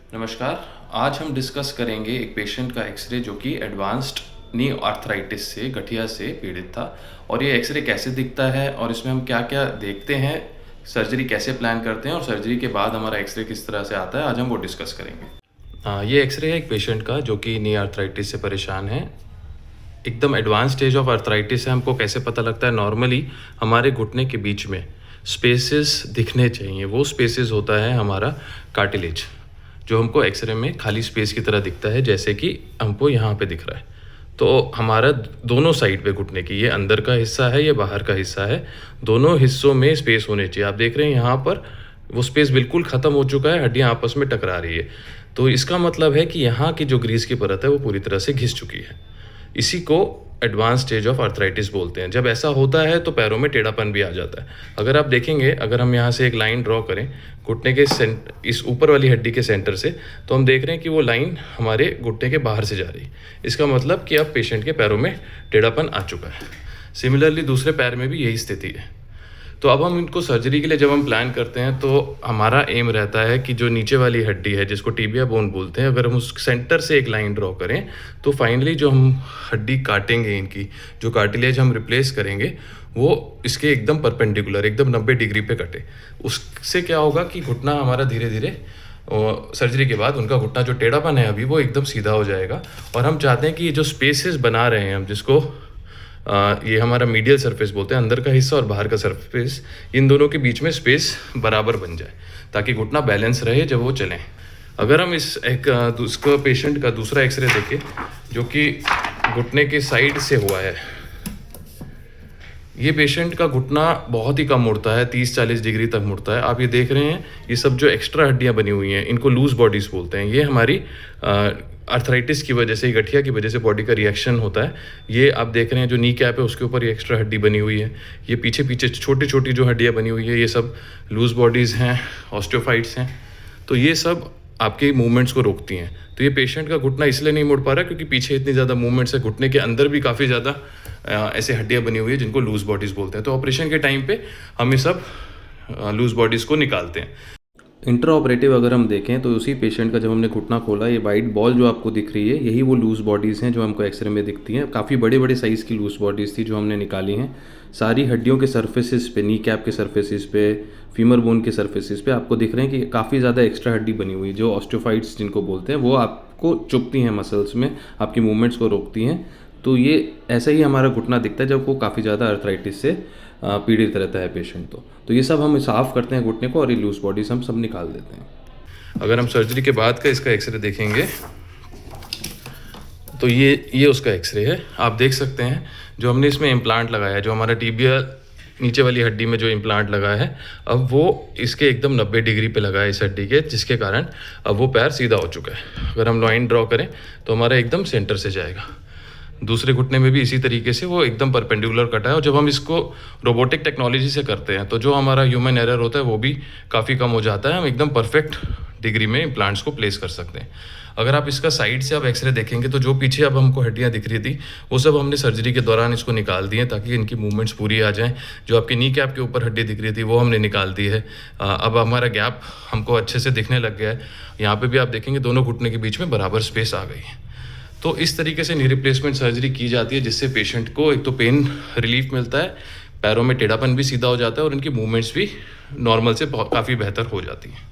नमस्कार। आज हम डिस्कस करेंगे एक पेशेंट का एक्सरे जो कि एडवांस्ड नी आर्थराइटिस से गठिया से पीड़ित था और ये एक्सरे कैसे दिखता है और इसमें हम क्या-क्या देखते हैं, सर्जरी कैसे प्लान करते हैं और सर्जरी के बाद हमारा एक्सरे किस तरह से आता है, आज हम वो डिस्कस करेंगे। ये एक्सरे है एक पेशेंट का जो कि नी आर्थराइटिस से परेशान है। एकदम एडवांस स्टेज ऑफ आर्थराइटिस है। हमको कैसे पता लगता है? नॉर्मली हमारे घुटने के बीच में स्पेसेस दिखने चाहिए। वो स्पेसेस होता है हमारा कार्टिलेज, जो हमको एक्सरे में खाली स्पेस की तरह दिखता है, जैसे कि हमको यहाँ पे दिख रहा है। तो हमारा दोनों साइड पे घुटने की, ये अंदर का हिस्सा है, ये बाहर का हिस्सा है, दोनों हिस्सों में स्पेस होने चाहिए। आप देख रहे हैं यहाँ पर वो स्पेस बिल्कुल ख़त्म हो चुका है, हड्डियाँ आपस में टकरा रही है। तो इसका मतलब है कि यहाँ की जो ग्रीस की परत है वो पूरी तरह से घिस चुकी है। इसी को एडवांस स्टेज ऑफ आर्थराइटिस बोलते हैं। जब ऐसा होता है तो पैरों में टेढ़ापन भी आ जाता है। अगर आप देखेंगे, अगर हम यहाँ से एक लाइन ड्रॉ करें घुटने के इस ऊपर वाली हड्डी के सेंटर से, तो हम देख रहे हैं कि वो लाइन हमारे घुटने के बाहर से जा रही है। इसका मतलब कि अब पेशेंट के पैरों में टेढ़ापन आ चुका है। सिमिलरली दूसरे पैर में भी यही स्थिति है। तो अब हम इनको सर्जरी के लिए जब हम प्लान करते हैं तो हमारा एम रहता है कि जो नीचे वाली हड्डी है जिसको टिबिया बोन बोलते हैं, अगर हम उस सेंटर से एक लाइन ड्रॉ करें तो फाइनली जो हम हड्डी काटेंगे, इनकी जो कार्टिलेज हम रिप्लेस करेंगे, वो इसके एकदम परपेंडिकुलर, एकदम 90 डिग्री पे कटे। उससे क्या होगा कि घुटना हमारा धीरे धीरे सर्जरी के बाद उनका घुटना जो टेढ़ापन है अभी, वो एकदम सीधा हो जाएगा। और हम चाहते हैं कि ये जो स्पेसेस बना रहे हैं हम, जिसको ये हमारा मीडियल सरफेस बोलते हैं, अंदर का हिस्सा और बाहर का सरफेस, इन दोनों के बीच में स्पेस बराबर बन जाए ताकि घुटना बैलेंस रहे जब वो चलें। अगर हम इस उसका पेशेंट का दूसरा एक्सरे देखें जो कि घुटने के साइड से हुआ है, ये पेशेंट का घुटना बहुत ही कम मुड़ता है, 30-40 डिग्री तक मुड़ता है। आप ये देख रहे हैं, ये सब जो एक्स्ट्रा हड्डियां बनी हुई हैं इनको लूज बॉडीज़ बोलते हैं। ये हमारी आर्थराइटिस की वजह से, गठिया की वजह से बॉडी का रिएक्शन होता है। ये आप देख रहे हैं जो नी कैप है उसके ऊपर ये एक्स्ट्रा हड्डी बनी हुई है। ये पीछे पीछे छोटी छोटी जो हड्डियाँ बनी हुई है, ये सब लूज बॉडीज़ हैं, ऑस्टियोफाइट्स हैं। तो ये सब आपके मूवमेंट्स को रोकती हैं। तो ये पेशेंट का घुटना इसलिए नहीं मुड़ पा रहा क्योंकि पीछे इतनी ज़्यादा मूवमेंट्स है। घुटने के अंदर भी काफ़ी ज़्यादा ऐसे हड्डियाँ बनी हुई है जिनको लूज बॉडीज़ बोलते हैं। तो ऑपरेशन के टाइम पे हम ये सब लूज बॉडीज़ को निकालते हैं। इंट्रा ऑपरेटिव अगर हम देखें तो उसी पेशेंट का जब हमने घुटना खोला, ये वाइट बॉल जो आपको दिख रही है, यही वो लूज बॉडीज़ हैं जो हमको एक्सरे में दिखती हैं। काफ़ी बड़े बड़े साइज़ की लूज बॉडीज़ थी जो हमने निकाली हैं। सारी हड्डियों के सर्फेसिस पे, नी कैप के सर्फेसिस पे, फीमर बोन के सर्फेसिस पे आपको दिख रहे हैं कि काफ़ी ज़्यादा एक्स्ट्रा हड्डी बनी हुई है, जो ऑस्टियोफाइट्स जिनको बोलते हैं, वो आपको चुभती हैं मसल्स में, आपकी मूवमेंट्स को रोकती हैं। तो ये ऐसा ही हमारा घुटना दिखता है जब वो काफ़ी ज़्यादा आर्थराइटिस से पीड़ित रहता है पेशेंट। तो ये सब हम साफ़ करते हैं घुटने को और ये लूज बॉडीज़ हम सब निकाल देते हैं। अगर हम सर्जरी के बाद का इसका एक्सरे देखेंगे तो ये उसका एक्सरे है। आप देख सकते हैं जो हमने इसमें इम्प्लांट लगाया है, जो हमारा टिबिया नीचे वाली हड्डी में जो इम्प्लांट लगा है, अब वो इसके एकदम 90 डिग्री पे लगा है इस हड्डी के, जिसके कारण अब वो पैर सीधा हो चुका है। अगर हम लाइन ड्रॉ करें तो हमारा एकदम सेंटर से जाएगा। दूसरे घुटने में भी इसी तरीके से वो एकदम परपेंडिकुलर कटा है। और जब हम इसको रोबोटिक टेक्नोलॉजी से करते हैं तो जो हमारा ह्यूमन एरर होता है वो भी काफ़ी कम हो जाता है। हम एकदम परफेक्ट डिग्री में इम्प्लांट्स को प्लेस कर सकते हैं। अगर आप इसका साइड से अब एक्सरे देखेंगे तो जो पीछे अब हमको हड्डियाँ दिख रही थी वो सब हमने सर्जरी के दौरान इसको निकाल दी हैं ताकि इनकी मूवमेंट्स पूरी आ जाएं। जो आपकी नी कैप के ऊपर हड्डी दिख रही थी वो हमने निकाल दी है। अब हमारा गैप हमको अच्छे से दिखने लग गया है। यहाँ पे भी आप देखेंगे दोनों घुटने के बीच में बराबर स्पेस आ गई है। तो इस तरीके से नी रिप्लेसमेंट सर्जरी की जाती है, जिससे पेशेंट को एक तो पेन रिलीफ मिलता है, पैरों में टेढ़ापन भी सीधा हो जाता है और उनकी मूवमेंट्स भी नॉर्मल से काफ़ी बेहतर हो जाती है।